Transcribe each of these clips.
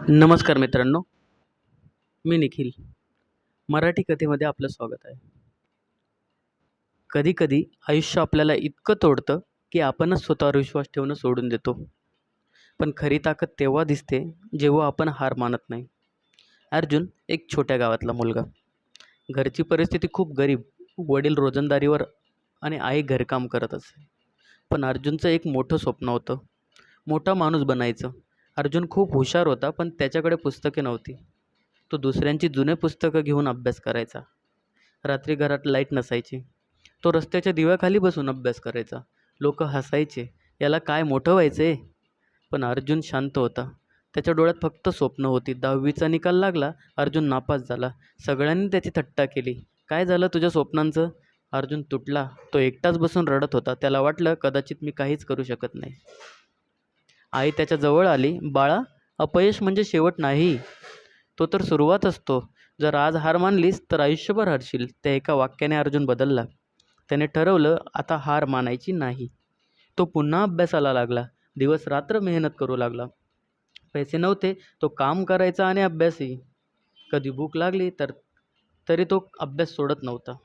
नमस्कार मित्रांनो, मी निखिल. मराठी कथेमध्ये आपलं स्वागत आहे. कधी-कधी आयुष्य आपल्याला इतकं तोडतं, की आपणच स्वतःवर विश्वास ठेवणं सोडून देतो. पण खरी ताकद तेव्हा दिसते, जेव्हा आपण हार मानत नाही. अर्जुन एक छोट्या गावातला मुलगा. घरची परिस्थिती खूप गरीब. वडील रोजंदारीवर आणि आई घरकाम करत असे. पण अर्जुनचं एक मोठं स्वप्न होतं. मोठा माणूस बनायचं. अर्जुन खूप हुशार होता, पण त्याच्याकडे पुस्तके नव्हती. तो दुसऱ्यांची जुने पुस्तकं घेऊन अभ्यास करायचा. रात्री घरात लाईट नसायची. तो रस्त्याच्या दिव्याखाली बसून अभ्यास करायचा. लोकं हसायचे, "याला काय मोठं व्हायचंय?" पण अर्जुन शांत होता. त्याच्या डोळ्यात फक्त स्वप्न होती. 10वीचा निकाल लागला. अर्जुन नापास झाला. सगळ्यांनी त्याची थट्टा केली. "काय झालं तुझ्या स्वप्नांचं?" अर्जुन तुटला. तो एकटाच बसून रडत होता. त्याला वाटलं, कदाचित मी काहीच करू शकत नाही. आई त्याच्या जवळ आली. "बाळा, अपयश म्हणजे शेवट नाही. तो तर सुरुवात असतो. जर आज हार मानलीस तर आयुष्यभर हरशील." त्या एका वाक्याने अर्जुन बदलला. त्याने ठरवलं, आता हार मानायची नाही. तो पुन्हा अभ्यासाला लागला. दिवस-रात्र मेहनत करू लागला. पैसे नव्हते, तो काम करायचा आणि अभ्यासही. कधी भूक लागली तरी तो अभ्यास सोडत नव्हता.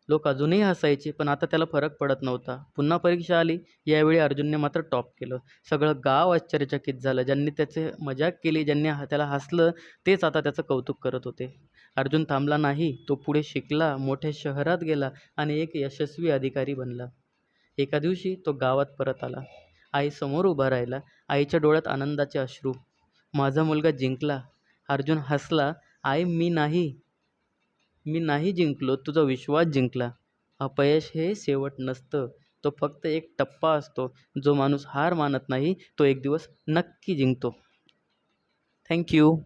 लोक अजूनही हसायचे, पण आता त्याला फरक पडत नव्हता. पुन्हा परीक्षा आली. यावेळी अर्जुनने मात्र टॉप केलं. सगळं गाव आश्चर्यचकित झालं. ज्यांनी त्याचे मजाक केली, ज्यांनी त्याला हसलं, तेच आता त्याचं कौतुक करत होते. अर्जुन थांबला नाही. तो पुढे शिकला, मोठ्या शहरात गेला आणि एक यशस्वी अधिकारी बनला. एका दिवशी तो गावात परत आला. आई समोर उभा राहिला. आईच्या डोळ्यात आनंदाचे अश्रू. "माझा मुलगा जिंकला." अर्जुन हसला. "आई, मी नाही जिंकलो, तुझा विश्वास जिंकला." अपयश हे शेवट नसतं. तो फक्त एक टप्पा असतो. जो माणूस हार मानत नाही, तो एक दिवस नक्की जिंकतो. Thank you.